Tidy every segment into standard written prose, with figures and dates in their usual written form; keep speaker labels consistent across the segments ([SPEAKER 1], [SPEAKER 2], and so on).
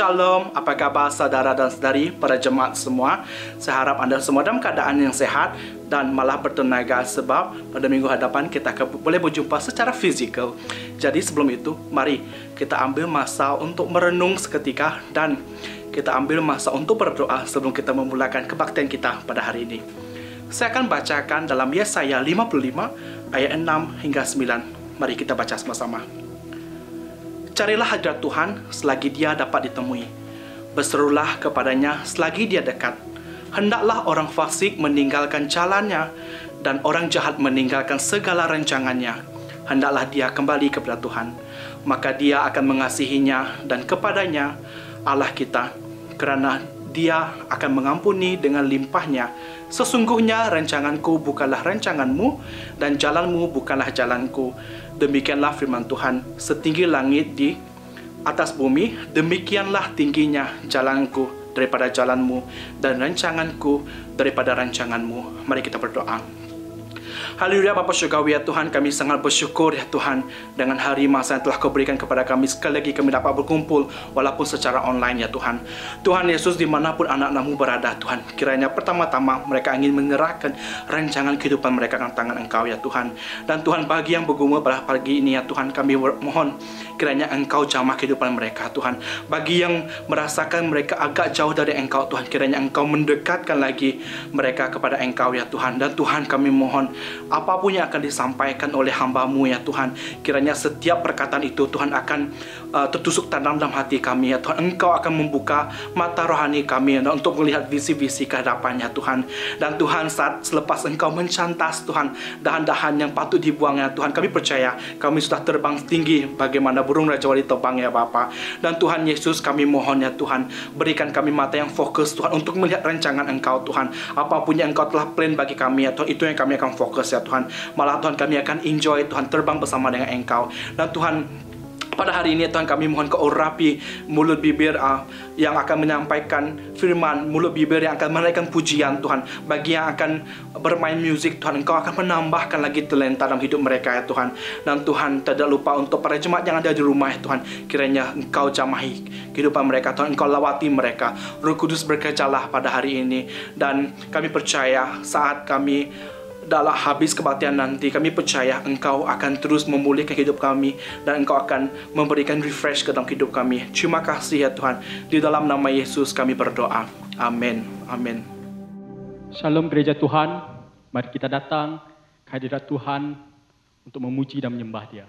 [SPEAKER 1] Shalom, apa kabar saudara dan saudari, para jemaat semua? Saya harap Anda semua dalam keadaan yang sehat dan malah bertenaga, sebab pada minggu hadapan kita boleh berjumpa secara fizikal. Jadi sebelum itu, mari kita ambil masa untuk merenung seketika dan kita ambil masa untuk berdoa sebelum kita memulakan kebaktian kita pada hari ini. Saya akan bacakan dalam Yesaya 55 ayat 6 hingga 9. Mari kita baca sama-sama. Carilah hadirat Tuhan selagi dia dapat ditemui. Berserulah kepadanya selagi dia dekat. Hendaklah orang fasik meninggalkan jalannya dan orang jahat meninggalkan segala rancangannya. Hendaklah dia kembali kepada Tuhan. Maka dia akan mengasihinya dan kepadanya Allah kita, kerana dia akan mengampuni dengan limpahnya. Sesungguhnya rancanganku bukanlah rancanganmu dan jalanmu bukanlah jalanku. Demikianlah firman Tuhan, setinggi langit di atas bumi, demikianlah tingginya jalanku daripada jalanmu dan rancanganku daripada rancanganmu. Mari kita berdoa. Haleluya Bapa Surgawi ya Tuhan, kami sangat bersyukur ya Tuhan dengan hari masa yang telah Kau berikan kepada kami. Sekali lagi kami dapat berkumpul walaupun secara online ya Tuhan. Tuhan Yesus, dimanapun anak-anak-Mu berada Tuhan, kiranya pertama-tama mereka ingin menyerahkan rancangan kehidupan mereka ke tangan Engkau ya Tuhan. Dan Tuhan, bagi yang bergumul pada pagi ini ya Tuhan, kami mohon kiranya Engkau jamah kehidupan mereka Tuhan. Bagi yang merasakan mereka agak jauh dari Engkau Tuhan, kiranya Engkau mendekatkan lagi mereka kepada Engkau ya Tuhan. Dan Tuhan, kami mohon apapun yang akan disampaikan oleh hamba-Mu ya Tuhan, kiranya setiap perkataan itu Tuhan akan tertusuk tanam dalam hati kami ya Tuhan. Engkau akan membuka mata rohani kami untuk melihat visi-visi kehadapannya Tuhan. Dan Tuhan, saat selepas Engkau mencantas Tuhan dahan-dahan yang patut dibuang ya Tuhan, kami percaya kami sudah terbang tinggi bagaimana burung rajawali terbang ya Bapa. Dan Tuhan Yesus, kami mohon ya Tuhan, berikan kami mata yang fokus Tuhan untuk melihat rancangan Engkau Tuhan. Apapun yang Engkau telah plan bagi kami ya Tuhan, itu yang kami akan fokus ya Tuhan. Malah Tuhan, kami akan enjoy Tuhan terbang bersama dengan Engkau. Dan Tuhan, pada hari ini Tuhan, kami mohon Kau urapi mulut bibir yang akan menyampaikan firman, mulut bibir yang akan menaikkan pujian Tuhan. Bagi yang akan bermain musik Tuhan, Engkau akan menambahkan lagi talenta dalam hidup mereka ya Tuhan. Dan Tuhan, tidak lupa untuk para jemaat yang ada di rumah ya Tuhan, kiranya Engkau jamahi kehidupan mereka Tuhan, Engkau lawati mereka. Roh Kudus bekerjalah pada hari ini. Dan kami percaya saat kami dalam habis kebaktian nanti, kami percaya Engkau akan terus memulihkan hidup kami dan Engkau akan memberikan refresh ke dalam hidup kami. Terima kasih ya Tuhan. Di dalam nama Yesus kami berdoa. Amin. Amin.
[SPEAKER 2] Shalom gereja Tuhan. Mari kita datang ke hadirat Tuhan untuk memuji dan menyembah Dia.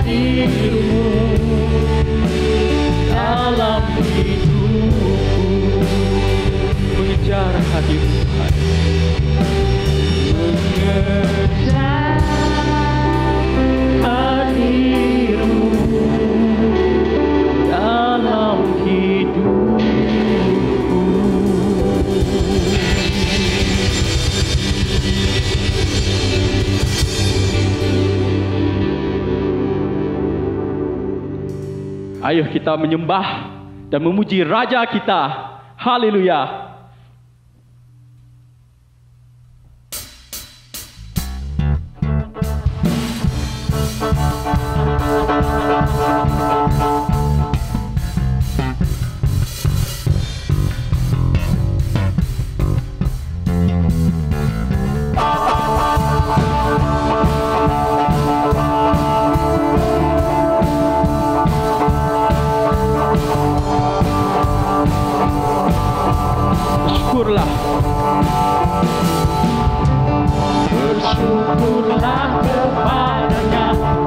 [SPEAKER 2] hadirmu dalam hidupku, mengejar hadir Tuhan, mengejar hadirmu dalam hidupku. Ayo kita menyembah dan memuji Raja kita. Haleluya. Bersyukurlah. Bersyukurlah kepadanya,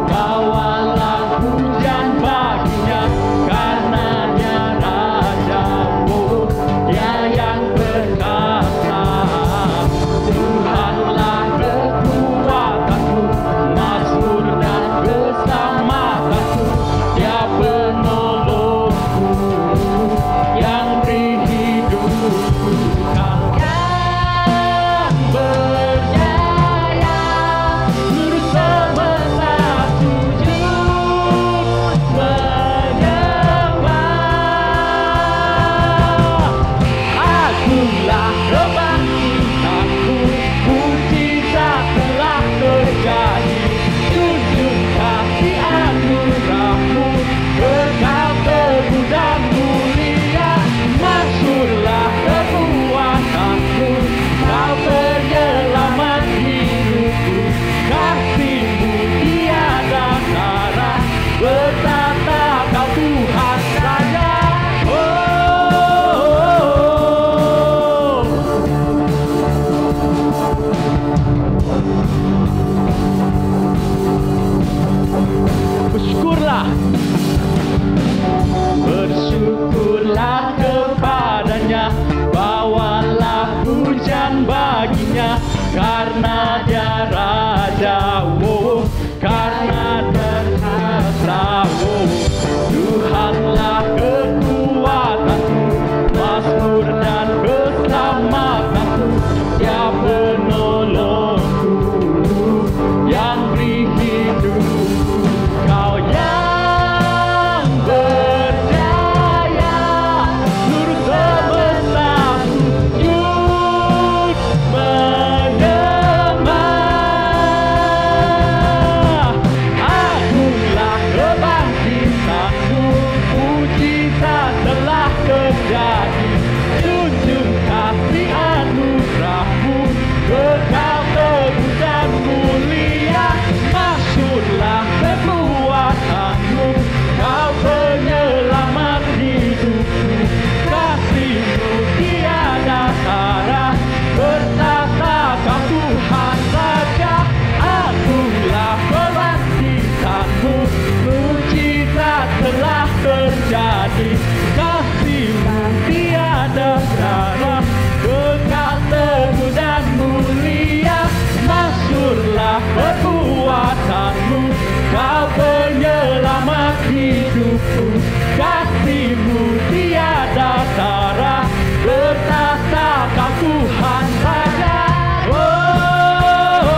[SPEAKER 2] bawalah pujian baginya, karena Dia Raja, oh, Dia yang perkasa. Tuhanlah kekuatanku, mazmur dan keselamatanku, Dia penolongku yang beri hidupku. Bersyukurlah kepadanya, bawalah pujian baginya, karena Dia Raja, oh, karena terkasa, oh. Tuhanlah kekuatanku, mazmur dan keselamatanku, Dia penolongku yang beri hidupku. Kau yang berdaya, seluruh semesta sujud menyembah. Akulah kebangkitanmu, mujizat telah terjadi, junjung kasih anugerahmu, kekal teguh dan mulia. Masyurlah kekuatanmu, Kau penyelamat hidupku, kasih-Mu tiada tara, bertata Kau Tuhan Raja. Akulah kebangkitanmu, mujizat telah terjadi, kasih-Mu tiada tara, kekal teguh dan mulia. Masyurlah kekuatanmu, Kau penyelamat hidupku, kasih-Mu tiada tara, bertata Kau Tuhan Raja. Oh, oh,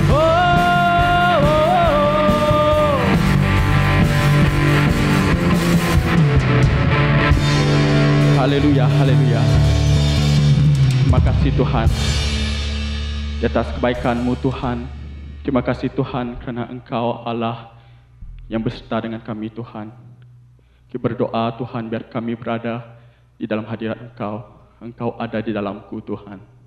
[SPEAKER 2] oh, oh. Haleluya, haleluya. Terima kasih Tuhan di atas kebaikan-Mu Tuhan. Terima kasih Tuhan kerana Engkau Allah yang beserta dengan kami Tuhan. Kita berdoa Tuhan biar kami berada di dalam hadirat Engkau. Engkau ada di dalamku Tuhan.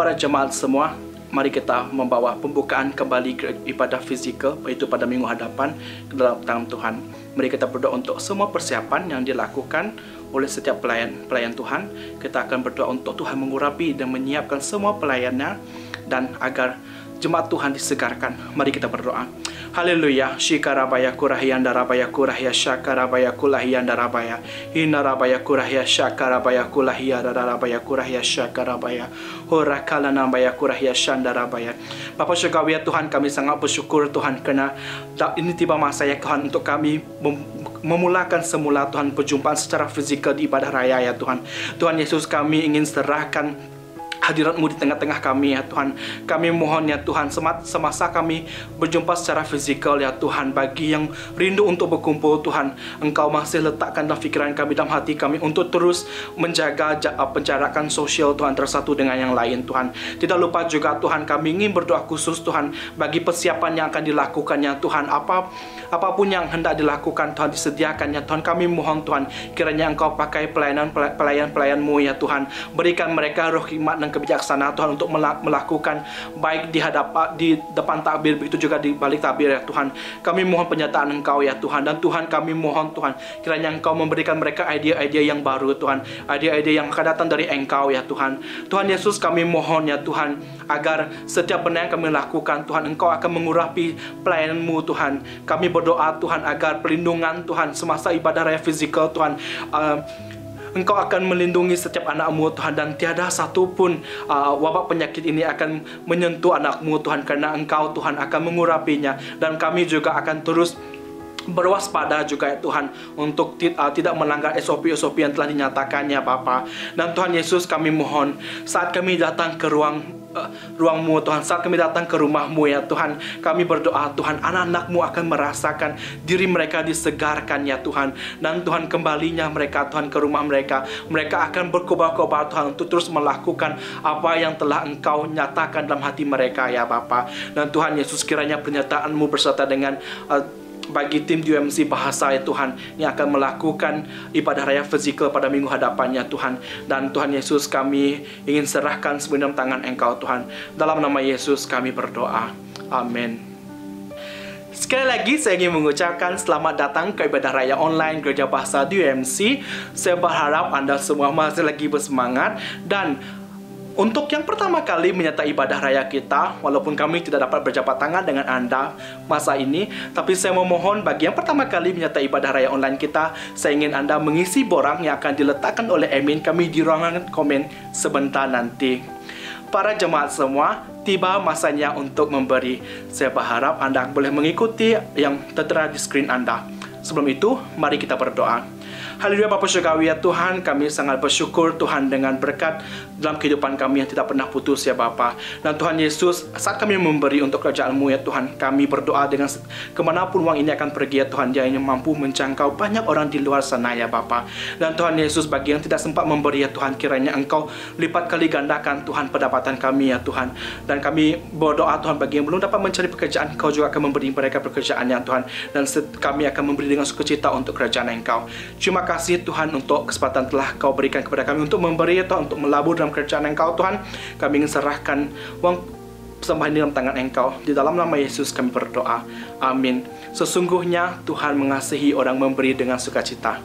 [SPEAKER 1] para jemaat semua, mari kita membawa pembukaan kembali ke ibadah fizikal, yaitu pada minggu hadapan ke dalam tangan Tuhan. Mari kita berdoa untuk semua persiapan yang dilakukan oleh setiap pelayan Tuhan. Kita akan berdoa untuk Tuhan mengurapi dan menyiapkan semua pelayannya, dan agar jemaat Tuhan disegarkan. Mari kita berdoa. Haleluya. Shikarabaya kurahiyanda rabaya kurahya shakarabaya kulahiyanda rabaya hinarabaya kurahya shakarabaya kulahiyanda rabaya kurahya shakarabaya horakala nambaya kurahya shandarabaya. Bapa surgawi ya Tuhan, kami sangat bersyukur Tuhan, karena ini tiba masa ya Tuhan untuk kami memulakan semula Tuhan perjumpaan secara fizikal di ibadah raya ya Tuhan. Tuhan Yesus, kami ingin serahkan hadirat-Mu di tengah-tengah kami ya Tuhan. Kami mohon ya Tuhan, semasa kami berjumpa secara fizikal ya Tuhan, bagi yang rindu untuk berkumpul Tuhan, Engkau masih letakkan dalam fikiran kami, dalam hati kami, untuk terus menjaga penjarakan sosial Tuhan, tersatu dengan yang lain Tuhan. Tidak lupa juga Tuhan, kami ingin berdoa khusus Tuhan bagi persiapan yang akan dilakukan ya Tuhan. Apapun yang hendak dilakukan Tuhan, disediakan ya Tuhan. Kami mohon Tuhan, kiranya Engkau pakai pelayan-pelayan-Mu ya Tuhan. Berikan mereka roh hikmat dan kebijaksanaan Tuhan untuk melakukan baik di depan takbir, begitu juga di balik takbir ya Tuhan. Kami mohon penyertaan Engkau ya Tuhan. Dan Tuhan, kami mohon Tuhan, kiranya Engkau memberikan mereka ide-ide yang baru Tuhan, ide-ide yang akan datang dari Engkau ya Tuhan. Tuhan Yesus, kami mohon ya Tuhan, agar setiap benda yang kami lakukan Tuhan, Engkau akan mengurapi pelayanan-Mu Tuhan. Kami berdoa Tuhan, agar perlindungan Tuhan semasa ibadah raya fizikal Tuhan, Engkau akan melindungi setiap anak-Mu Tuhan, dan tiada satu pun wabak penyakit ini akan menyentuh anak-Mu Tuhan, karena Engkau Tuhan akan mengurapinya. Dan kami juga akan terus berwaspada juga ya Tuhan, untuk tidak melanggar SOP-SOP yang telah dinyatakannya Bapa. Dan Tuhan Yesus, kami mohon, saat kami datang ke ruang-Mu Tuhan, saat kami datang ke rumah-Mu ya Tuhan, kami berdoa Tuhan, anak-anak-Mu akan merasakan diri mereka disegarkan ya Tuhan. Dan Tuhan, kembalinya mereka Tuhan ke rumah mereka akan berkobar-kobar Tuhan, untuk terus melakukan apa yang telah Engkau nyatakan dalam hati mereka ya Bapa. Dan Tuhan Yesus, kiranya pernyataan-Mu berserta dengan bagi tim UMC Bahasa ya Tuhan, yang akan melakukan ibadah raya fizikal pada minggu hadapannya Tuhan. Dan Tuhan Yesus, kami ingin serahkan sepenuhnya tangan Engkau Tuhan. Dalam nama Yesus kami berdoa. Amin. Sekali lagi saya ingin mengucapkan selamat datang ke ibadah raya online Gereja Bahasa UMC. Saya berharap Anda semua masih lagi bersemangat, dan untuk yang pertama kali menyertai ibadah raya kita, walaupun kami tidak dapat berjabat tangan dengan Anda masa ini, tapi saya memohon bagi yang pertama kali menyertai ibadah raya online kita, saya ingin Anda mengisi borang yang akan diletakkan oleh admin kami di ruangan komen sebentar nanti. Para jemaat semua, tiba masanya untuk memberi. Saya berharap Anda boleh mengikuti yang tertera di skrin Anda. Sebelum itu, mari kita berdoa. Haleluya Bapa surgawi ya Tuhan, kami sangat bersyukur Tuhan dengan berkat dalam kehidupan kami yang tidak pernah putus ya Bapa. Dan Tuhan Yesus, saat kami memberi untuk kerajaan-Mu ya Tuhan, kami berdoa dengan kemanapun uang ini akan pergi ya Tuhan, dia yang mampu menjangkau banyak orang di luar sana ya Bapa. Dan Tuhan Yesus, bagi yang tidak sempat memberi ya Tuhan, kiranya Engkau lipat kali gandakan Tuhan pendapatan kami ya Tuhan. Dan kami berdoa Tuhan, bagi yang belum dapat mencari pekerjaan, Engkau juga akan memberi mereka pekerjaan ya Tuhan. Dan kami akan memberi dengan sukacita untuk kerajaan Engkau. Terima kasih Tuhan untuk kesempatan telah Kau berikan kepada kami untuk memberi ya Tuhan, untuk melabur dalam kerajaan Engkau Tuhan. Kami ingin serahkan uang persembahan di dalam tangan Engkau. Di dalam nama Yesus kami berdoa. Amin. Sesungguhnya Tuhan mengasihi orang memberi dengan sukacita.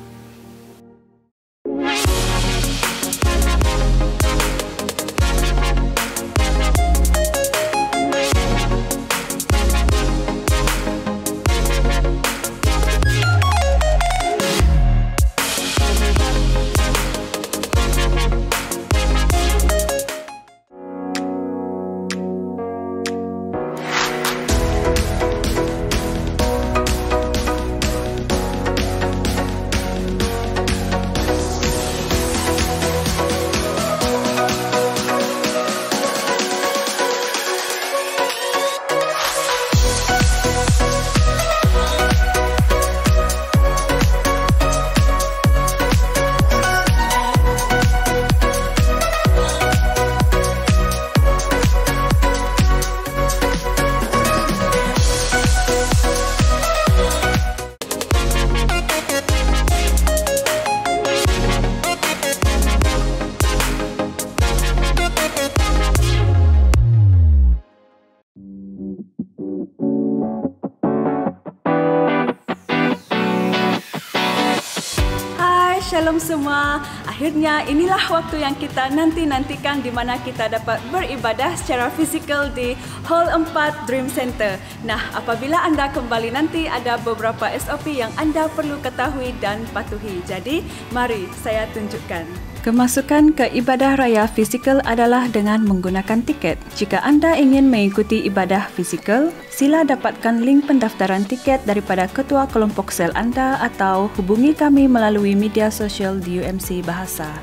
[SPEAKER 3] Shalom semua. Akhirnya inilah waktu yang kita nanti-nantikan di mana kita dapat beribadah secara fizikal di Hall 4 Dream Center. Nah, apabila anda kembali nanti ada beberapa SOP yang anda perlu ketahui dan patuhi. Jadi, mari saya tunjukkan. Kemasukan ke ibadah raya fizikal adalah dengan menggunakan tiket. Jika anda ingin mengikuti ibadah fizikal, sila dapatkan link pendaftaran tiket daripada ketua kelompok sel anda atau hubungi kami melalui media sosial di UMC Bahasa.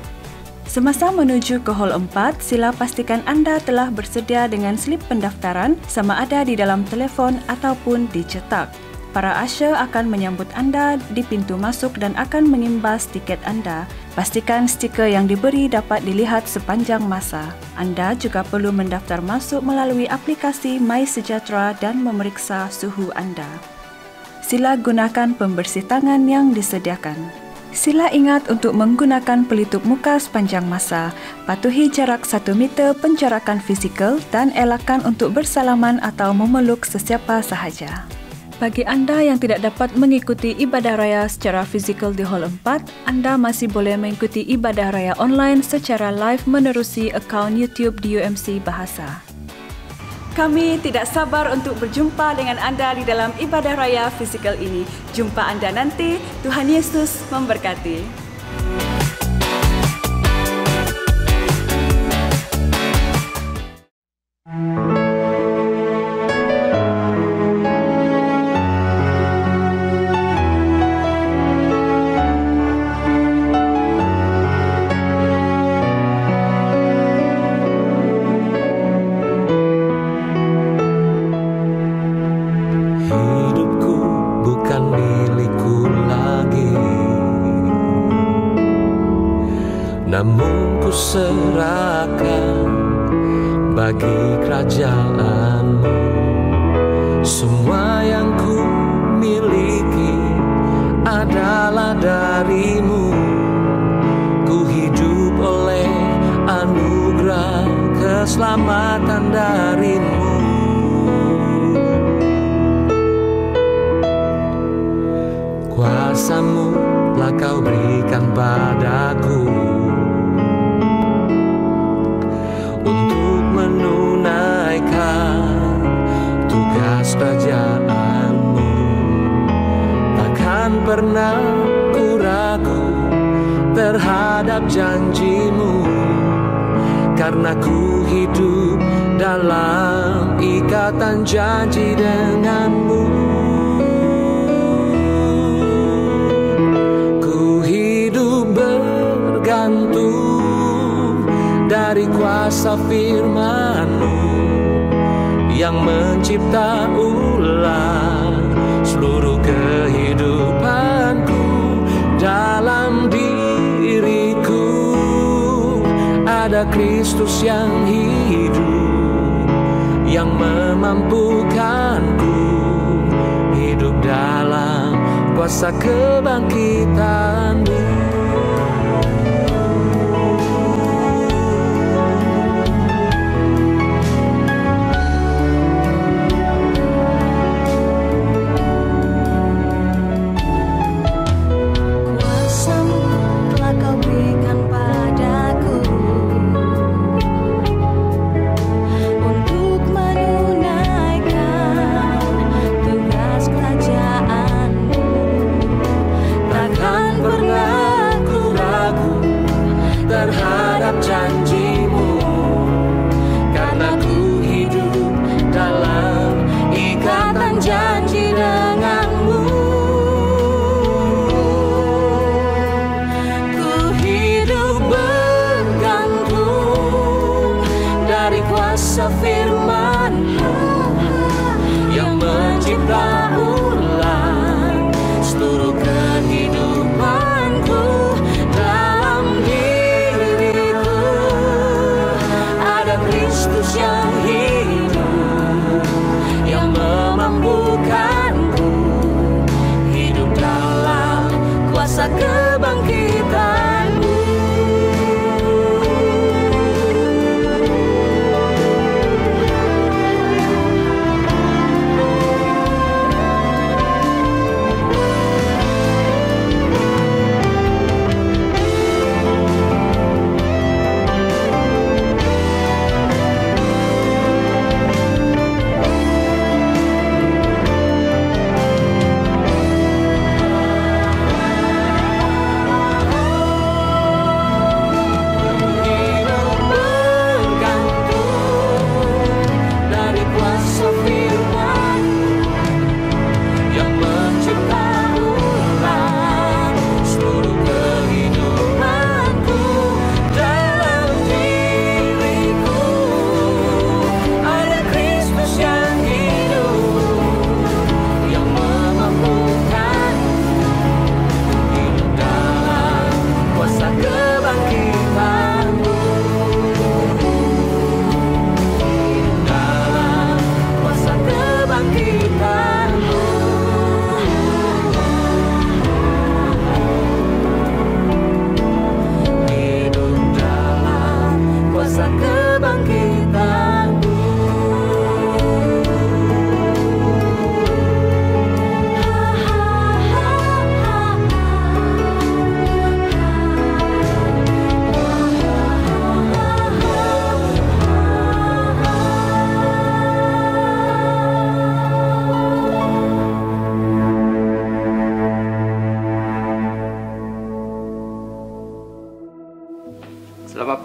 [SPEAKER 3] Semasa menuju ke Hall 4, sila pastikan anda telah bersedia dengan slip pendaftaran sama ada di dalam telefon ataupun dicetak. Para usher akan menyambut anda di pintu masuk dan akan mengimbas tiket anda. Pastikan stiker yang diberi dapat dilihat sepanjang masa. Anda juga perlu mendaftar masuk melalui aplikasi MySejahtera dan memeriksa suhu anda. Sila gunakan pembersih tangan yang disediakan. Sila ingat untuk menggunakan pelitup muka sepanjang masa. Patuhi jarak 1 meter penjarakan fizikal dan elakkan untuk bersalaman atau memeluk sesiapa sahaja. Bagi anda yang tidak dapat mengikuti ibadah raya secara fizikal di Hall 4, anda masih boleh mengikuti ibadah raya online secara live menerusi akaun YouTube di UMC Bahasa. Kami tidak sabar untuk berjumpa dengan anda di dalam ibadah raya fizikal ini. Jumpa anda nanti. Tuhan Yesus memberkati.
[SPEAKER 4] Namun ku serahkan bagi kerajaan-Mu. Semua yang ku miliki adalah dari-Mu. Ku hidup oleh anugerah keselamatan dari-Mu. Kuasa-Mu telah Kau berikan padaku untuk menunaikan tugas kerajaan-Mu. Takkan pernah ku ragu terhadap janji-Mu, karena ku hidup dalam ikatan janji dengan-Mu. Ku hidup bergantung dari kuasa firman-Mu yang mencipta ulang seluruh kehidupanku. Dalam diriku ada Kristus yang hidup, yang memampukanku hidup dalam kuasa kebangkitan-Mu. Terhadap janji-Mu, karena ku hidup dalam ikatan janji dengan-Mu. Ku hidup bergantung dari kuasa firman-Mu yang mencipta ulang seluruh kehidupanku. Kristus yang hidup, yang memampukanku hidup dalam kuasa kebangkitan-Mu.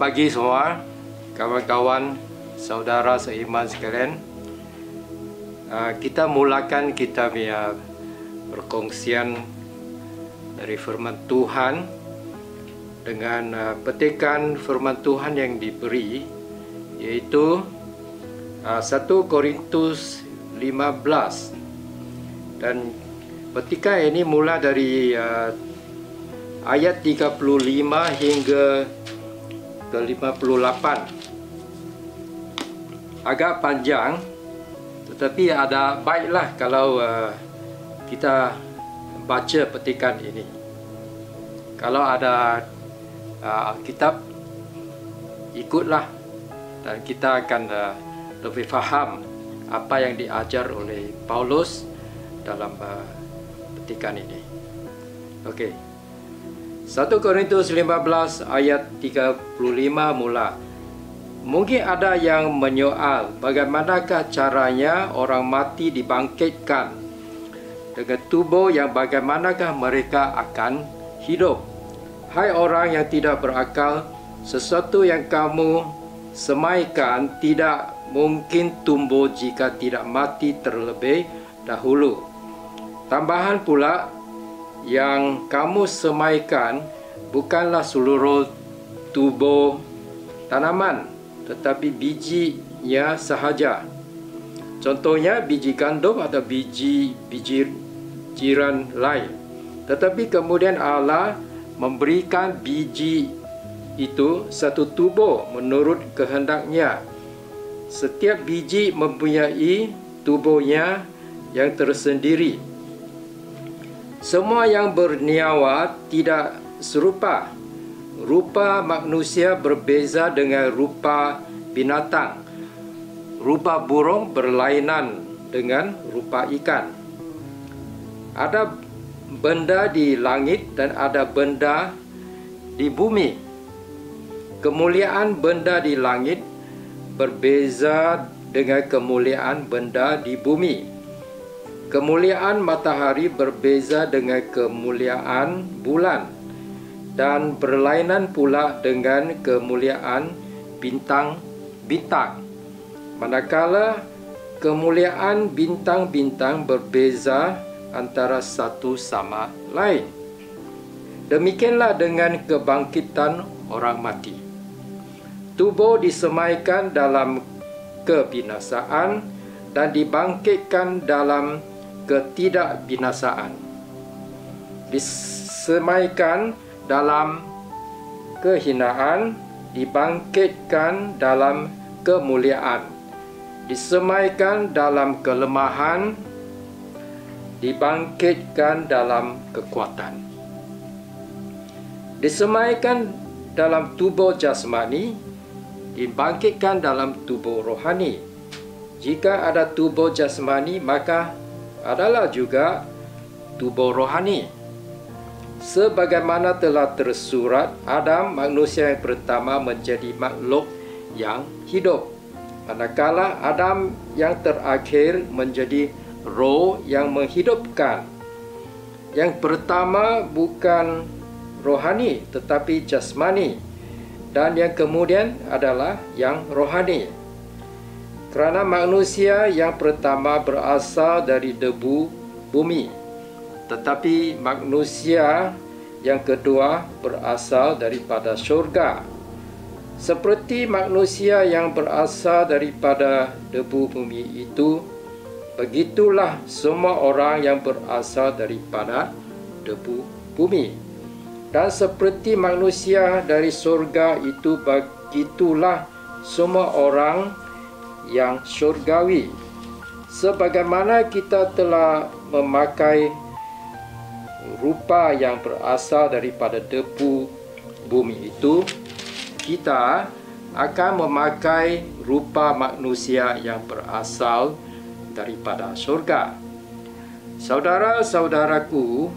[SPEAKER 5] pagi semua, kawan-kawan, saudara seiman sekalian. Kita mulakan kita punya perkongsian dari firman Tuhan dengan petikan firman Tuhan yang diberi, yaitu 1 Korintus 15. Dan petikan ini mula dari ayat 35 hingga ke 58. Agak panjang, tetapi ada baiklah kalau kita baca petikan ini. Kalau ada kitab, ikutlah, dan kita akan lebih faham apa yang diajar oleh Paulus dalam petikan ini. Okey. 1 Korintus 15 ayat 35 mula. Mungkin ada yang menyoal bagaimanakah caranya orang mati dibangkitkan, dengan tubuh yang bagaimanakah mereka akan hidup. Hai orang yang tidak berakal, sesuatu yang kamu semaikan tidak mungkin tumbuh jika tidak mati terlebih dahulu. Tambahan pula, yang kamu semaikan bukanlah seluruh tubuh tanaman, tetapi bijinya sahaja. Contohnya biji gandum atau biji jiran lain. Tetapi kemudian Allah memberikan biji itu satu tubuh menurut kehendaknya. Setiap biji mempunyai tubuhnya yang tersendiri. Semua yang bernyawa tidak serupa. Rupa manusia berbeza dengan rupa binatang. Rupa burung berlainan dengan rupa ikan. Ada benda di langit dan ada benda di bumi. Kemuliaan benda di langit berbeza dengan kemuliaan benda di bumi. Kemuliaan matahari berbeza dengan kemuliaan bulan, dan berlainan pula dengan kemuliaan bintang-bintang. Manakala kemuliaan bintang-bintang berbeza antara satu sama lain. Demikianlah dengan kebangkitan orang mati. Tubuh disemaikan dalam kebinasaan dan dibangkitkan dalam ketidakbinasaan. Disemaikan dalam kehinaan, dibangkitkan dalam kemuliaan. Disemaikan dalam kelemahan, dibangkitkan dalam kekuatan. Disemaikan dalam tubuh jasmani, dibangkitkan dalam tubuh rohani. Jika ada tubuh jasmani, maka adalah juga tubuh rohani. Sebagaimana telah tersurat, Adam, manusia yang pertama, menjadi makhluk yang hidup, manakala Adam yang terakhir menjadi roh yang menghidupkan. Yang pertama bukan rohani tetapi jasmani, dan yang kemudian adalah yang rohani. Kerana manusia yang pertama berasal dari debu bumi, tetapi manusia yang kedua berasal daripada syurga. Seperti manusia yang berasal daripada debu bumi itu, begitulah semua orang yang berasal daripada debu bumi. Dan seperti manusia dari syurga itu, begitulah semua orang yang syurgawi. Sebagaimana kita telah memakai rupa yang berasal daripada debu bumi itu, kita akan memakai rupa manusia yang berasal daripada syurga. Saudara-saudaraku,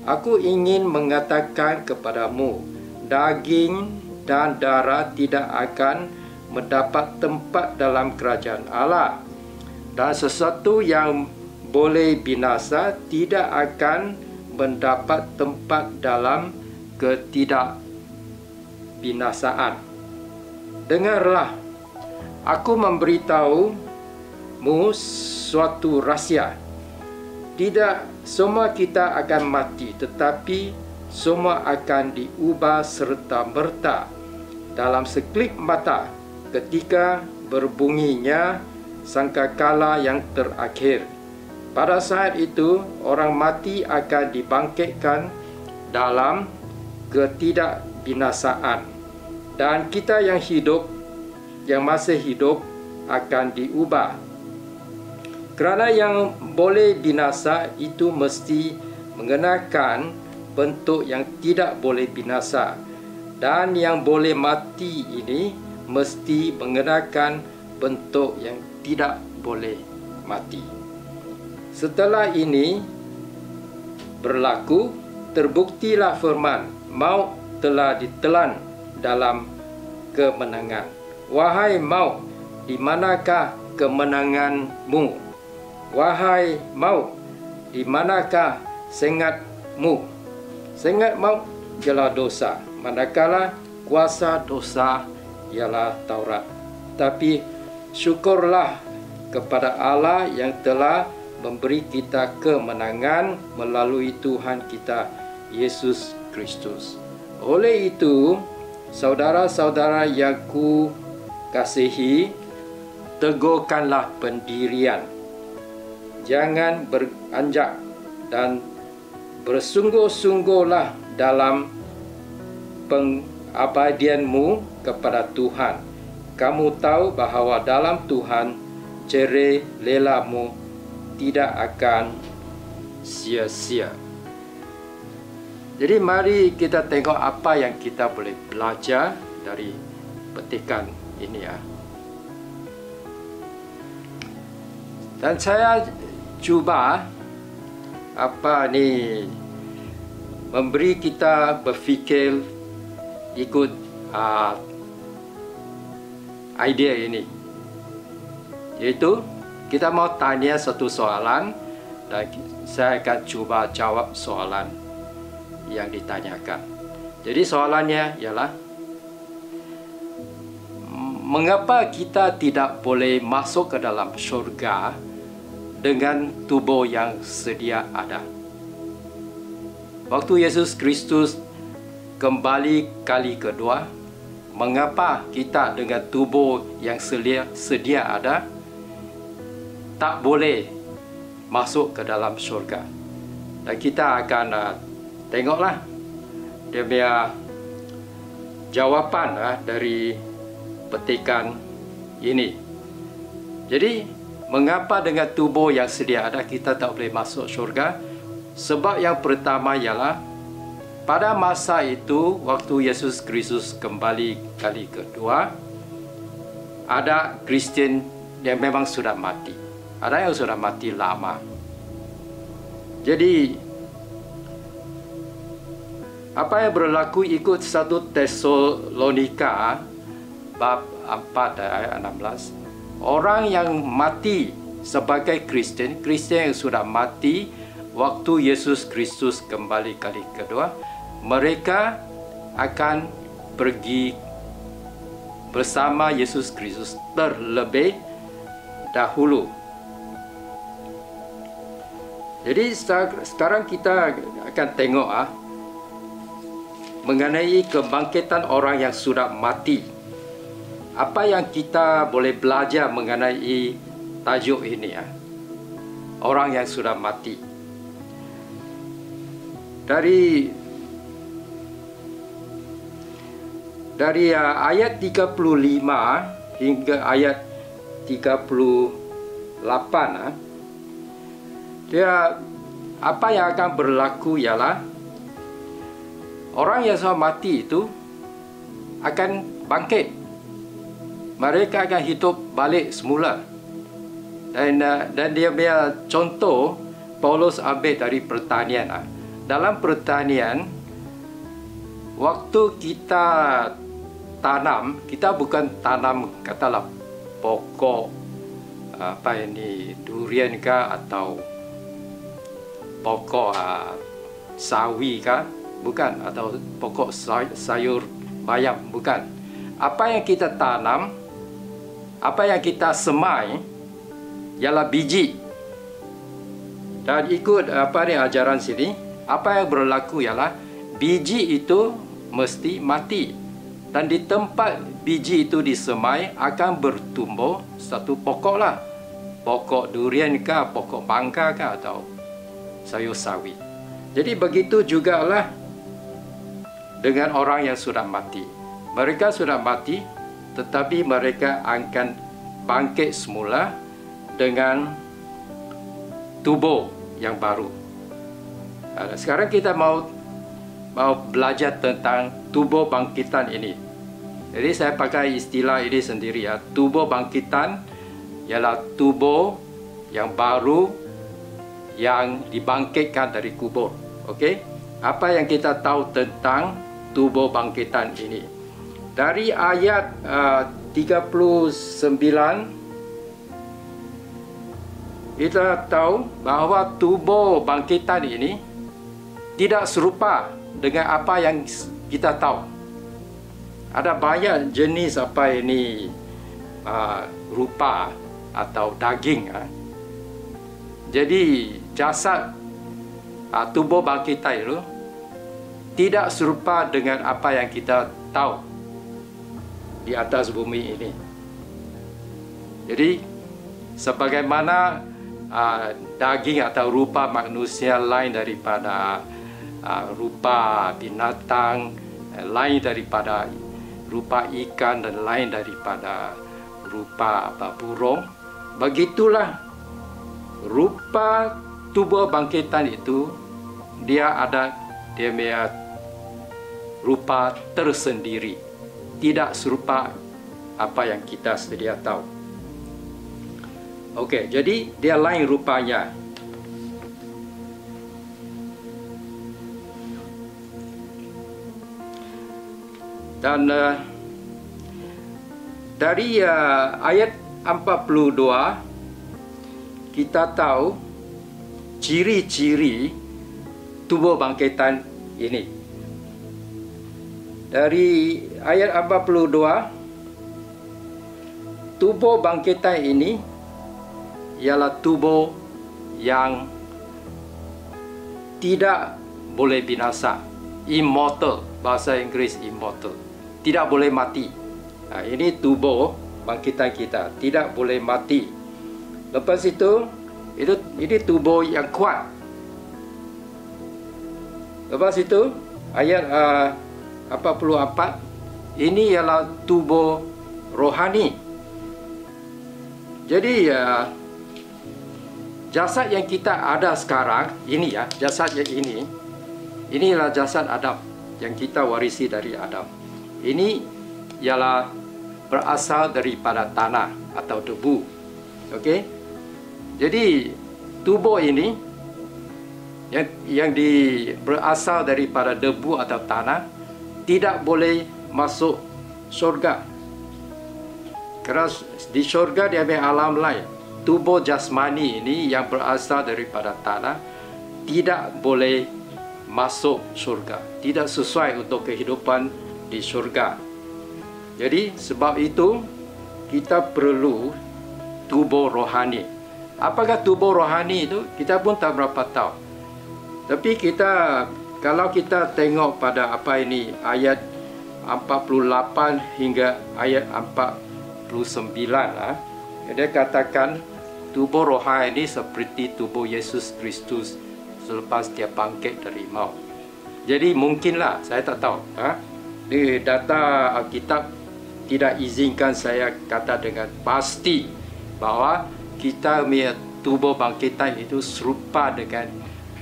[SPEAKER 5] aku ingin mengatakan kepadamu, daging dan darah tidak akan mendapat tempat dalam kerajaan Allah, dan sesuatu yang boleh binasa tidak akan mendapat tempat dalam ketidakbinasaan. dengarlah, aku memberitahumu suatu rahsia. Tidak semua kita akan mati, tetapi semua akan diubah serta-merta dalam sekelip mata ketika berbunyinya sangkakala yang terakhir. Pada saat itu, orang mati akan dibangkitkan dalam ketidakbinasaan, dan kita yang hidup, yang masih hidup, akan diubah. Kerana yang boleh binasa itu mesti mengenakan bentuk yang tidak boleh binasa, dan yang boleh mati ini mesti mengenakan bentuk yang tidak boleh mati. Setelah ini berlaku, terbuktilah firman, maut telah ditelan dalam kemenangan. Wahai maut, di manakah kemenanganmu? Wahai maut, di manakah sengatmu? Sengat maut ialah dosa, manakala kuasa dosa ialah Taurat. Tapi syukurlah kepada Allah yang telah memberi kita kemenangan melalui Tuhan kita Yesus Kristus. Oleh itu, saudara-saudara yang ku kasihi, teguhkanlah pendirian. Jangan beranjak dan bersungguh-sungguhlah dalam pengabdianmu kepada Tuhan. Kamu tahu bahawa dalam Tuhan jerih lelamu tidak akan sia-sia. Jadi mari kita tengok apa yang kita boleh belajar dari petikan ini ya. Dan saya cuba memberi kita berfikir ikut idea ini. Iaitu kita mau tanya satu soalan dan saya akan cuba jawab soalan yang ditanyakan. Jadi soalannya ialah, mengapa kita tidak boleh masuk ke dalam syurga dengan tubuh yang sedia ada? Waktu Yesus Kristus kembali kali kedua, mengapa kita dengan tubuh yang sedia ada tak boleh masuk ke dalam syurga? Dan kita akan tengoklah dia punya jawapan dari petikan ini. Jadi, mengapa dengan tubuh yang sedia ada kita tak boleh masuk syurga? Sebab yang pertama ialah pada masa itu, waktu Yesus Kristus kembali kali kedua, ada Kristian yang memang sudah mati. Ada yang sudah mati lama. Jadi, apa yang berlaku ikut 1 Tesalonika bab 4 ayat 16. Orang yang mati sebagai Kristian yang sudah mati waktu Yesus Kristus kembali kali kedua, mereka akan pergi bersama Yesus Kristus terlebih dahulu. Jadi sekarang kita akan tengok mengenai kebangkitan orang yang sudah mati. Apa yang kita boleh belajar mengenai tajuk ini orang yang sudah mati. Dari ayat 35 hingga ayat 38 dia apa yang akan berlaku ialah orang yang sudah mati itu akan bangkit. Mereka akan hidup balik semula. Dan dia punya contoh Paulus ambil dari pertanian. Dalam pertanian, waktu kita tanam, kita bukan tanam katalah pokok durian kah atau pokok sawi kah, bukan, atau pokok sayur bayam, bukan. apa yang kita tanam, apa yang kita semai ialah biji. Dan ikut ajaran sini, apa yang berlaku ialah biji itu mesti mati. Dan di tempat biji itu disemai akan bertumbuh satu pokok lah. Pokok durian kah, pokok mangga kah, atau sayur sawi. Jadi begitu jugalah dengan orang yang sudah mati. Mereka sudah mati, tetapi mereka akan bangkit semula dengan tubuh yang baru. Sekarang kita mau belajar tentang tubuh bangkitan ini. Jadi saya pakai istilah ini sendiri ya. Tubuh bangkitan ialah tubuh yang baru yang dibangkitkan dari kubur. Okey? Apa yang kita tahu tentang tubuh bangkitan ini? Dari ayat 39 kita tahu bahawa tubuh bangkitan ini tidak serupa dengan apa yang kita tahu. Ada banyak jenis apa ini rupa atau daging. Jadi jasad tubuh bangkitan itu tidak serupa dengan apa yang kita tahu di atas bumi ini. Jadi sebagaimana daging atau rupa manusia lain daripada rupa binatang, lain daripada rupa ikan, dan lain daripada rupa burung, begitulah rupa tubuh bangkitan itu dia punya rupa tersendiri, tidak serupa apa yang kita sedia tahu. Okey, jadi dia lain rupanya. Dan dari ayat 42 kita tahu ciri-ciri tubuh bangkitan ini. Dari ayat 42, tubuh bangkitan ini ialah tubuh yang tidak boleh binasa, immortal, bahasa Inggeris immortal, tidak boleh mati. Ini tubuh bangkitan kita, tidak boleh mati. Lepas itu ini tubuh yang kuat. Lepas itu ayat 44, ini ialah tubuh rohani. Jadi jasad yang kita ada sekarang ini ya, jasad yang inilah jasad Adam yang kita warisi dari Adam. Ini ialah berasal daripada tanah atau debu. Okey? Jadi tubuh ini yang berasal daripada debu atau tanah tidak boleh masuk syurga. Kerana di syurga dia ada alam lain. Tubuh jasmani ini yang berasal daripada tanah tidak boleh masuk syurga, tidak sesuai untuk kehidupan di syurga. Jadi sebab itu kita perlu tubuh rohani. Apakah tubuh rohani itu? Kita pun tak berapa tahu. Tapi kalau kita tengok pada ayat 48 hingga ayat 49 dia katakan tubuh rohani seperti tubuh Yesus Kristus selepas dia bangkit dari maut. Jadi mungkinlah, saya tak tahu. Di data Alkitab tidak izinkan saya kata dengan pasti bahawa kita punya tubuh bangkitan itu serupa dengan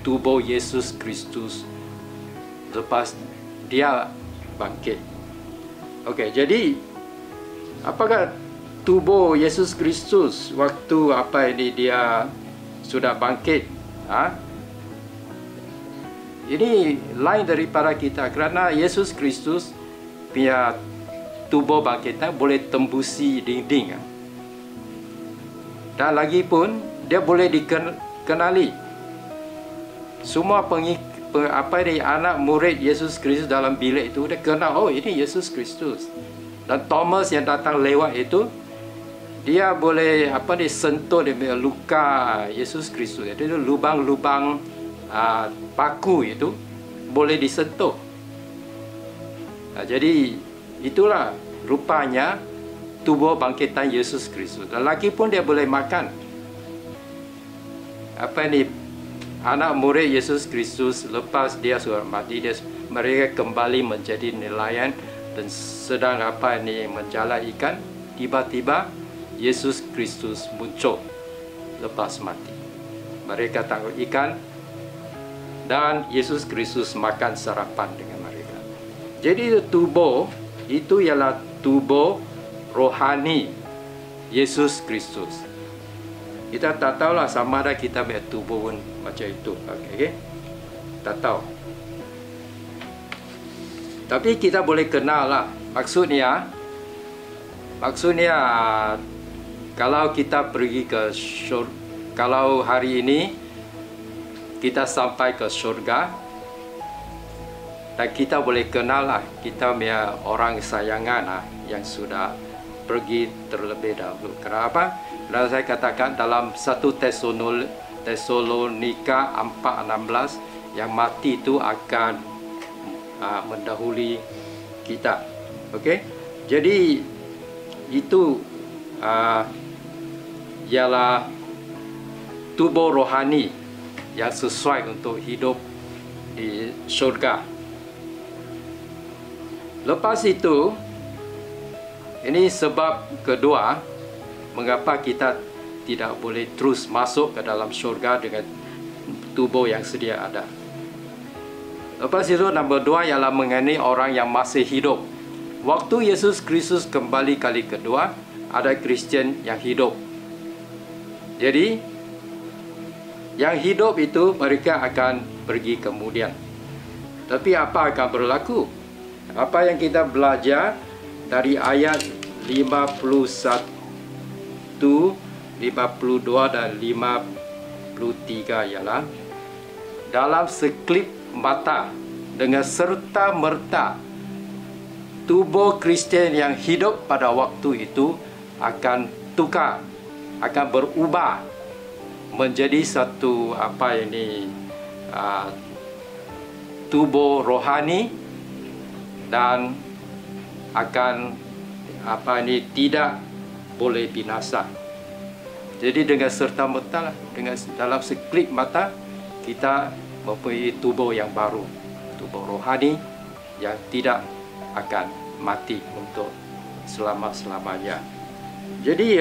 [SPEAKER 5] tubuh Yesus Kristus lepas dia bangkit. Okey, jadi apakah tubuh Yesus Kristus waktu dia sudah bangkit? Ini lain daripada kita kerana Yesus Kristus punya tubuh bangkitan boleh tembusi dinding. Dan lagi pun dia boleh dikenali. Semua anak murid Yesus Kristus dalam bilik itu dia kenal, oh ini Yesus Kristus. Dan Thomas yang datang lewat itu, dia boleh sentuh dia punya luka Yesus Kristus. Jadi lubang-lubang paku itu boleh disentuh. Jadi itulah rupanya tubuh bangkitan Yesus Kristus. Dan lagi pun dia boleh makan. Anak murid Yesus Kristus lepas dia sudah mati, mereka kembali menjadi nelayan dan sedang menjala ikan. Tiba-tiba Yesus Kristus muncul lepas mati. Mereka tangkap ikan dan Yesus Kristus makan sarapan dengan mereka. Jadi tubuh itu ialah tubuh rohani Yesus Kristus. Kita tak tahulah sama ada kita punya tubuh pun macam itu. Okay? Tak tahu. Tapi kita boleh kenal lah. Maksudnya kalau kita pergi ke syurga, kalau hari ini kita sampai ke syurga, dan kita boleh kenal lah kita punya orang sayangan yang sudah pergi terlebih dahulu. Kenapa? Kerana saya katakan dalam 1 Tesalonika 4:16, yang mati itu akan mendahului kita. Okey? Jadi itu ialah tubuh rohani yang sesuai untuk hidup di syurga. Lepas itu, ini sebab kedua mengapa kita tidak boleh terus masuk ke dalam syurga dengan tubuh yang sedia ada. Lepas itu, nombor 2 ialah mengenai orang yang masih hidup. Waktu Yesus Kristus kembali kali kedua, ada Kristian yang hidup. Jadi, yang hidup itu mereka akan pergi kemudian. Tapi apa akan berlaku? Apa yang kita belajar dari ayat 51, 52 dan 53 ialah dalam sekelip mata dengan serta-merta tubuh Kristian yang hidup pada waktu itu akan tukar, akan berubah menjadi satu tubuh rohani dan akan tidak boleh binasa. Jadi dengan serta-merta, dengan dalam sekelip mata kita mempunyai tubuh yang baru, tubuh rohani yang tidak akan mati untuk selama-lamanya. Jadi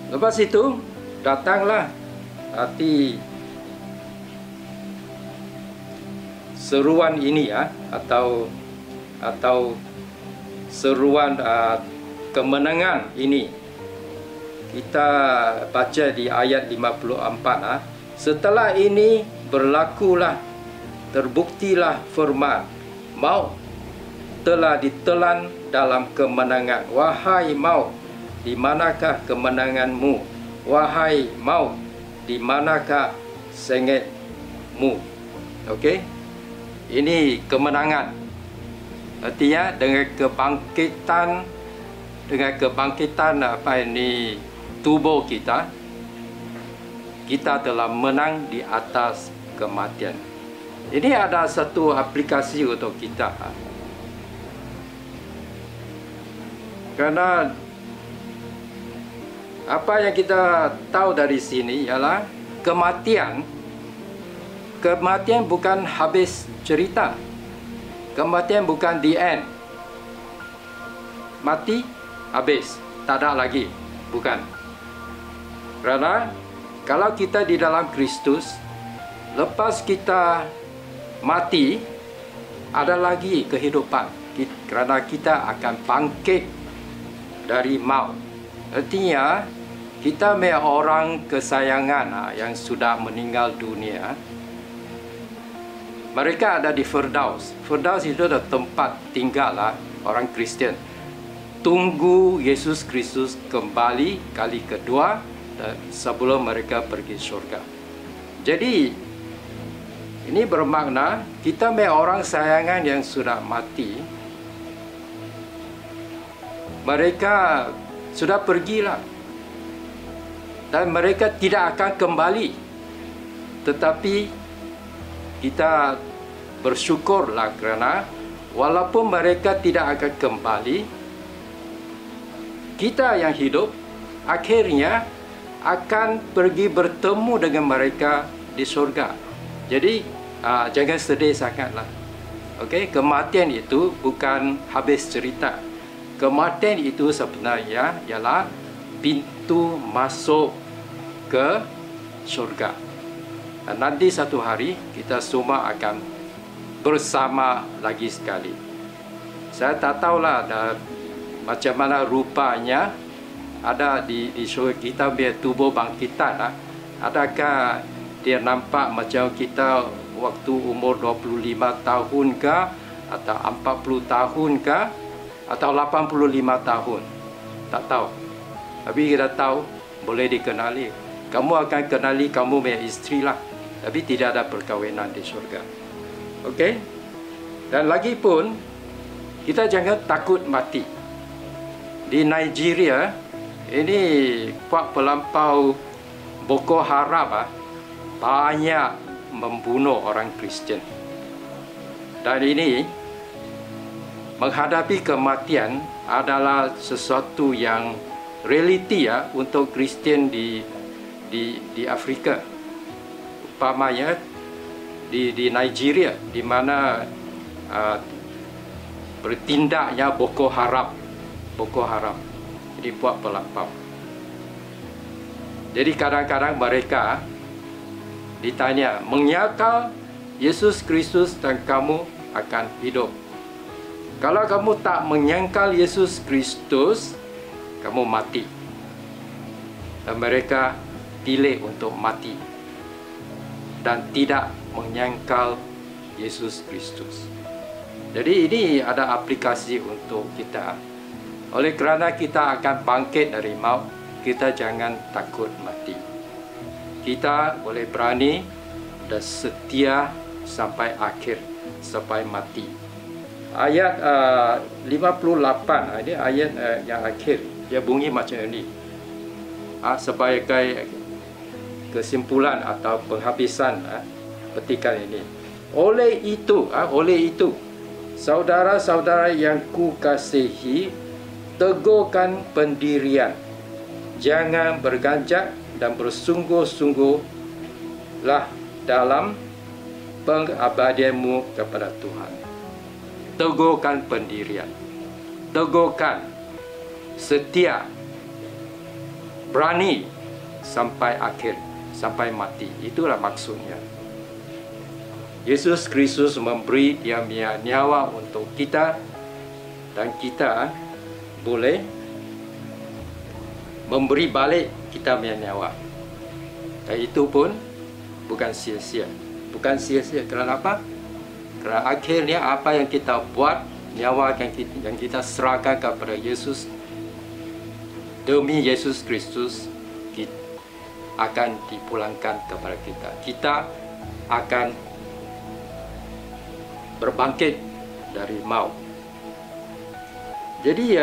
[SPEAKER 5] lepas itu datanglah arti seruan ini atau seruan kemenangan ini. Kita baca di ayat 54. Setelah ini berlakulah, terbuktilah firman, maut telah ditelan dalam kemenangan. Wahai maut, di manakah kemenanganmu? Wahai maut, di manakah sengitmu? Okey, ini kemenangan. Artinya dengan kebangkitan tubuh kita telah menang di atas kematian. Ini ada satu aplikasi untuk kita. Karena apa yang kita tahu dari sini ialah kematian bukan habis cerita. Kematian bukan the end. Mati, habis, tak ada lagi. Bukan. Kerana kalau kita di dalam Kristus, lepas kita mati, ada lagi kehidupan. Kerana kita akan bangkit dari maut. Artinya, kita punya orang kesayangan yang sudah meninggal dunia, mereka ada di Firdaus. Firdaus itu adalah tempat tinggal orang Kristian. Tunggu Yesus Kristus kembali kali kedua sebelum mereka pergi syurga. Jadi, ini bermakna kita punya orang sayangan yang sudah mati, mereka sudah pergilah. Dan mereka tidak akan kembali. Tetapi kita bersyukurlah kerana walaupun mereka tidak akan kembali, kita yang hidup akhirnya akan pergi bertemu dengan mereka di surga. Jadi jangan sedih sangatlah. Okey, kematian itu bukan habis cerita. Kematian itu sebenarnya ialah pintu masuk ke surga. Dan nanti satu hari kita semua akan bersama lagi sekali. Saya tak tahulah macam mana rupanya ada di surga kita punya tubuh bangkitan. Adakah dia nampak macam kita waktu umur 25 tahun ke, atau 40 tahun ke, atau 85 tahun? Tak tahu. Tapi kita tahu boleh dikenali. Kamu akan kenali kamu punya isteri lah. Tapi tidak ada perkahwinan di surga. Okey? Dan lagi pun kita jangan takut mati. Di Nigeria ini puak pelampau Boko Haram banyak membunuh orang Kristian. Dan ini menghadapi kematian adalah sesuatu yang realiti untuk Kristian di Afrika. Umpamanya di Nigeria, di mana bertindaknya Boko Haram. Jadi puak pelampau. Jadi kadang-kadang mereka ditanya, menyangkal Yesus Kristus dan kamu akan hidup. Kalau kamu tak menyangkal Yesus Kristus, kamu mati. Dan mereka pilih untuk mati dan tidak menyangkal Yesus Kristus. Jadi ini ada aplikasi untuk kita. Oleh kerana kita akan bangkit dari maut, kita jangan takut mati. Kita boleh berani dan setia sampai akhir, sampai mati. Ayat 58, ini ayat yang akhir, dia bunyi macam ini. Sebagai kesimpulan atau penghabisan petikan ini. Oleh itu, saudara-saudara yang kukasihi, tegurkan pendirian. Jangan berganjak dan bersungguh-sungguhlah dalam pengabdianmu kepada Tuhan. Tegurkan pendirian. Tegurkan, setia, berani sampai akhir, sampai mati. Itulah maksudnya. Yesus Kristus memberi dia punya nyawa untuk kita, dan kita boleh memberi balik kita punya nyawa. Dan itu pun bukan sia-sia. Bukan sia-sia. Kerana apa? Kerana akhirnya apa yang kita buat, nyawa yang kita serahkan kepada Yesus, demi Yesus Kristus, akan dipulangkan kepada kita. Kita akan berbangkit dari maut. Jadi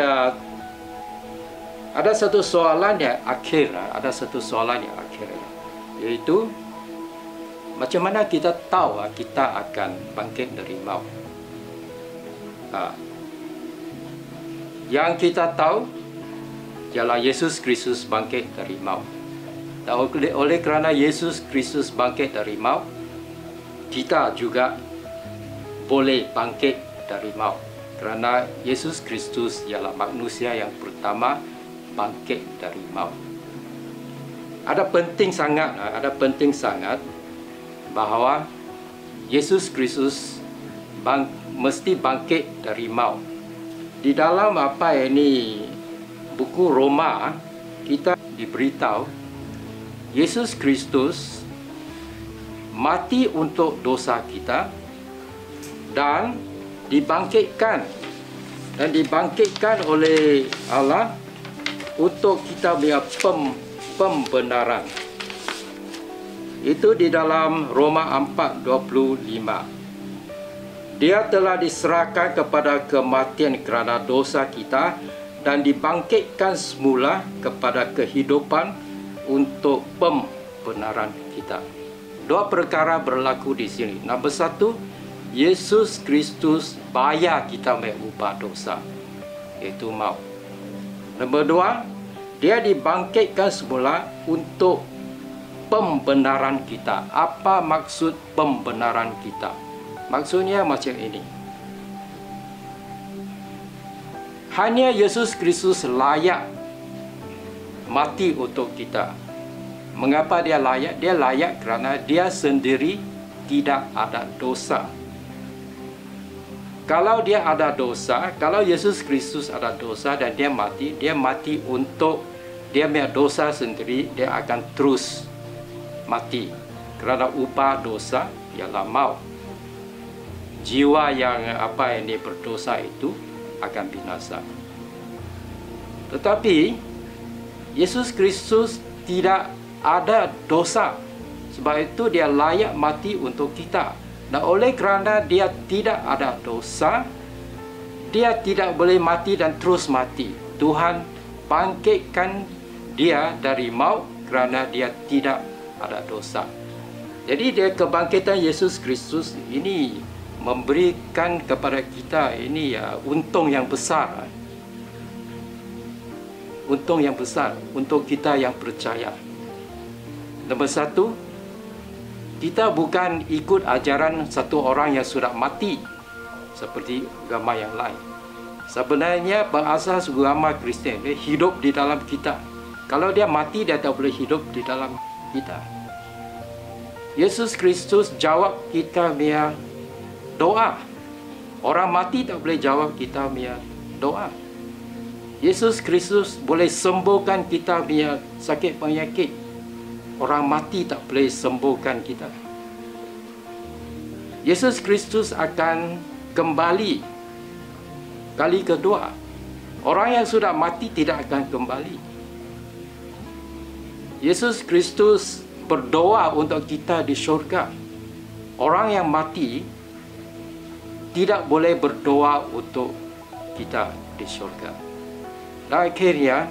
[SPEAKER 5] ada satu soalan yang akhir, iaitu macam mana kita tahu kita akan bangkit dari maut. Yang kita tahu ialah Yesus Kristus bangkit dari maut. Dan oleh kerana Yesus Kristus bangkit dari maut, kita juga boleh bangkit dari maut. Kerana Yesus Kristus ialah manusia yang pertama bangkit dari maut. Ada penting sangat bahawa Yesus Kristus mesti bangkit dari maut. Di dalam buku Roma, kita diberitahu Yesus Kristus mati untuk dosa kita dan dibangkitkan oleh Allah untuk kita punya pembenaran. Itu di dalam Roma 4:25. Dia telah diserahkan kepada kematian kerana dosa kita dan dibangkitkan semula kepada kehidupan untuk pembenaran kita. Dua perkara berlaku di sini. Nombor satu, Yesus Kristus bayar kita upah dosa, iaitu maut. Nombor dua, dia dibangkitkan semula untuk pembenaran kita. Apa maksud pembenaran kita? Maksudnya macam ini. Hanya Yesus Kristus layak mati untuk kita. Mengapa dia layak? Dia layak kerana dia sendiri tidak ada dosa. Kalau dia ada dosa, kalau Yesus Kristus ada dosa dan dia mati untuk dia punya dosa sendiri, dia akan terus mati. Kerana upah dosa ialah maut. Jiwa yang ini berdosa itu akan binasa. Tetapi Yesus Kristus tidak ada dosa. Sebab itu dia layak mati untuk kita. Dan oleh kerana dia tidak ada dosa, dia tidak boleh mati dan terus mati. Tuhan bangkitkan dia dari maut kerana dia tidak ada dosa. Jadi dia kebangkitan Yesus Kristus ini memberikan kepada kita ini untung yang besar. Untung yang besar untuk kita yang percaya. Nombor satu, kita bukan ikut ajaran satu orang yang sudah mati seperti agama yang lain. Sebenarnya berasas agama Kristian dia hidup di dalam kita. Kalau dia mati, dia tak boleh hidup di dalam kita. Yesus Kristus jawab kita punya doa. Orang mati tak boleh jawab kita punya doa. Yesus Kristus boleh sembuhkan kita punya sakit penyakit. Orang mati tak boleh sembuhkan kita. Yesus Kristus akan kembali kali kedua. Orang yang sudah mati tidak akan kembali. Yesus Kristus berdoa untuk kita di syurga. Orang yang mati tidak boleh berdoa untuk kita di syurga. Dan akhirnya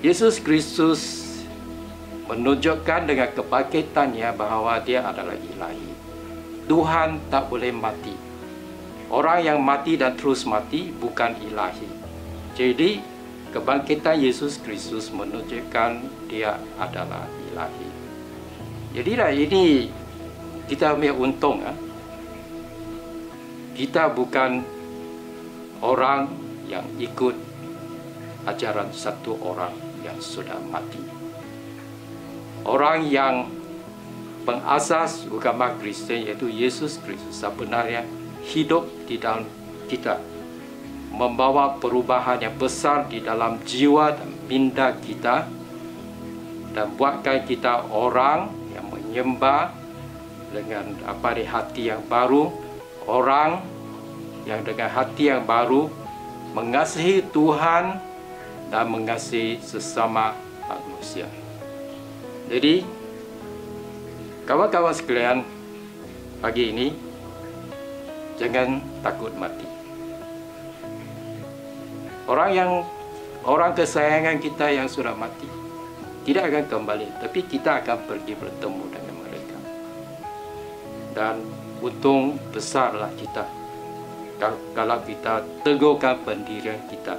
[SPEAKER 5] Yesus Kristus menunjukkan dengan kebangkitannya bahawa dia adalah ilahi. Tuhan tak boleh mati. Orang yang mati dan terus mati bukan ilahi. Jadi kebangkitan Yesus Kristus menunjukkan dia adalah ilahi. Jadilah ini kita punya untung. Kita bukan orang yang ikut ajaran satu orang yang sudah mati. Orang yang pengasas agama Kristian iaitu Yesus Kristus sebenarnya hidup di dalam kita, membawa perubahan yang besar di dalam jiwa dan minda kita, dan buatkan kita orang yang menyembah dengan hati yang baru, orang yang dengan hati yang baru mengasihi Tuhan dan mengasihi sesama manusia. Jadi kawan-kawan sekalian, pagi ini jangan takut mati. Orang kesayangan kita yang sudah mati tidak akan kembali, tapi kita akan pergi bertemu dengan mereka. Dan untung besarlah kita kalau kita teguhkan pendirian kita,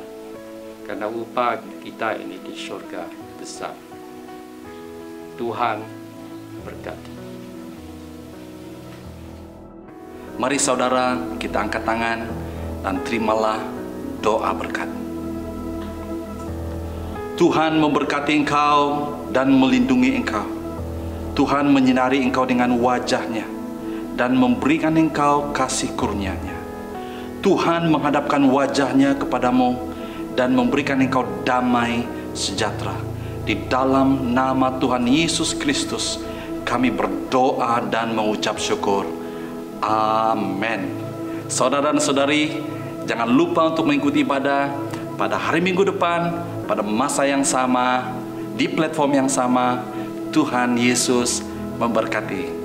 [SPEAKER 5] karena upah kita ini di syurga besar. Tuhan berkati.
[SPEAKER 1] Mari saudara, kita angkat tangan dan terimalah doa berkat. Tuhan memberkati engkau dan melindungi engkau. Tuhan menyinari engkau dengan wajah-Nya dan memberikan engkau kasih kurnia-Nya. Tuhan menghadapkan wajah-Nya kepadamu dan memberikan engkau damai sejahtera. Di dalam nama Tuhan Yesus Kristus kami berdoa dan mengucap syukur. Amin. Saudara dan saudari, jangan lupa untuk mengikuti ibadah pada hari Minggu depan, pada masa yang sama, di platform yang sama. Tuhan Yesus memberkati.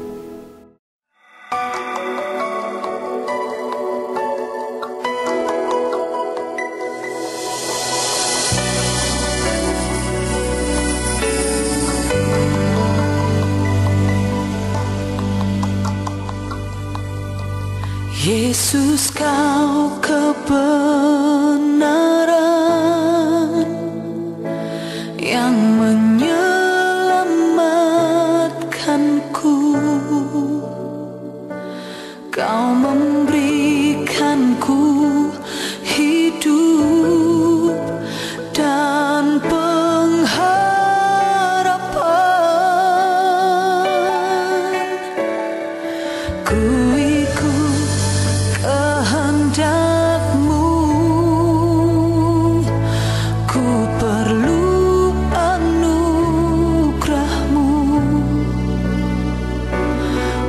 [SPEAKER 6] Yesus, kau kebenaran yang menyelamatkanku. Kau memberikanku hidup dan pengharapan. Ku ikut kehendak-Mu, ku perlu anugerah-Mu.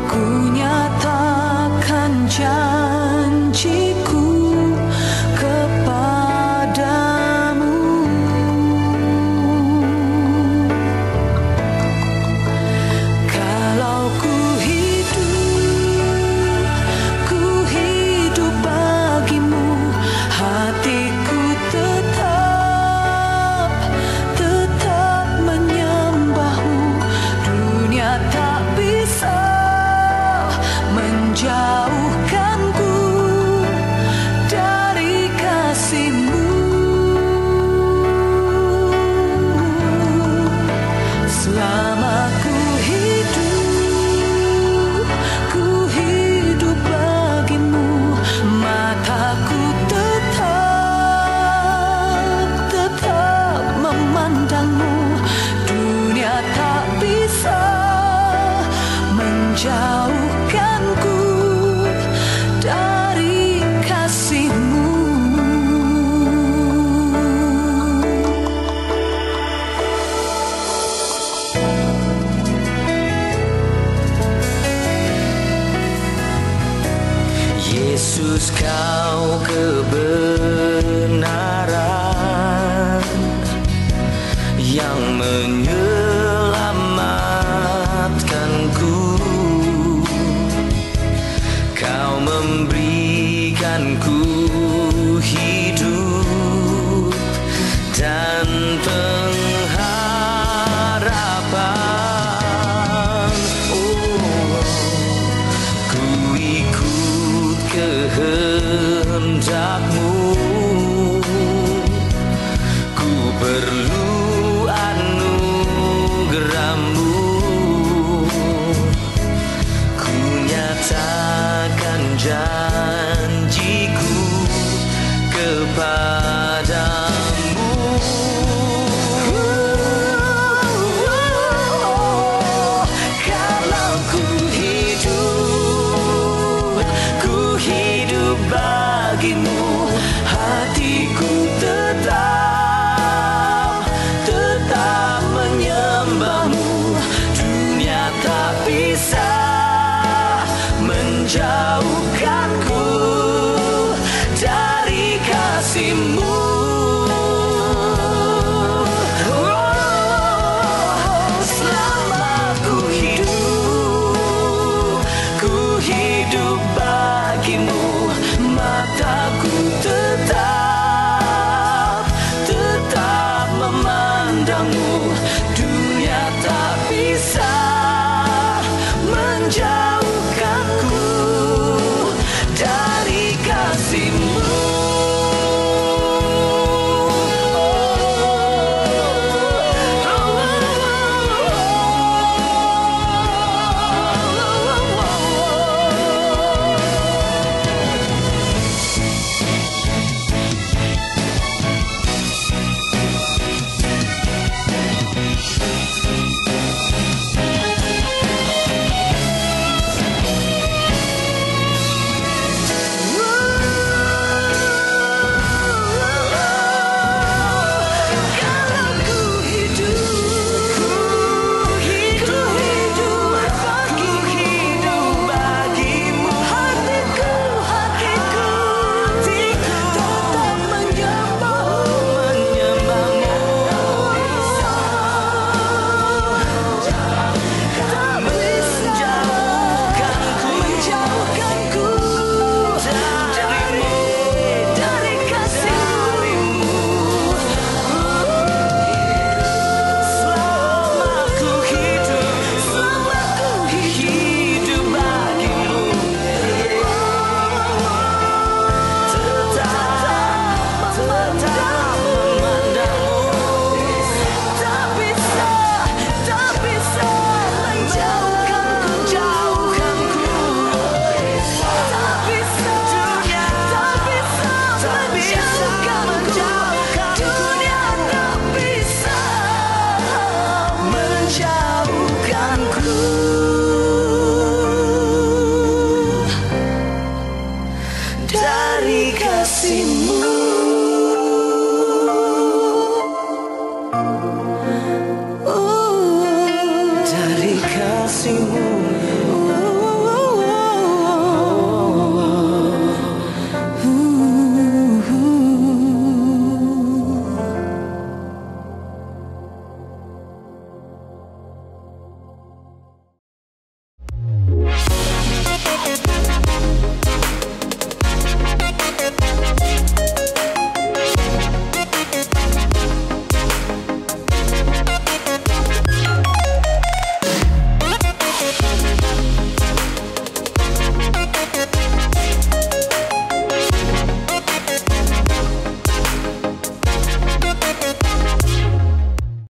[SPEAKER 6] Ku nyatakan janjiku kepadamu. Kalau ku hidup bagimu, hatiku tetap menyembah-Mu. Dunia tak bisa menjauhkanku dari kasih-Mu. Selama ku hidup bagimu, mataku tetap memandang-Mu. Dunia tak bisa menjauhkanku dari kasih-Mu. Yesus, kau kebenaran yang menyelamatkanku. Kau memberikanku hidup dan pengharapan. Oh, ku ikut kehendak-Mu, ku perlu anugerah-Mu. Ku nyatakan janjiku kepadamu. Kalau ku hidup bagimu, hatiku tetap menyembah-Mu. Dunia tak bisa menjauhkanku dari kasih-Mu. Selama ku hidup bagimu, mataku tetap memandang-Mu. Dunia tak bisa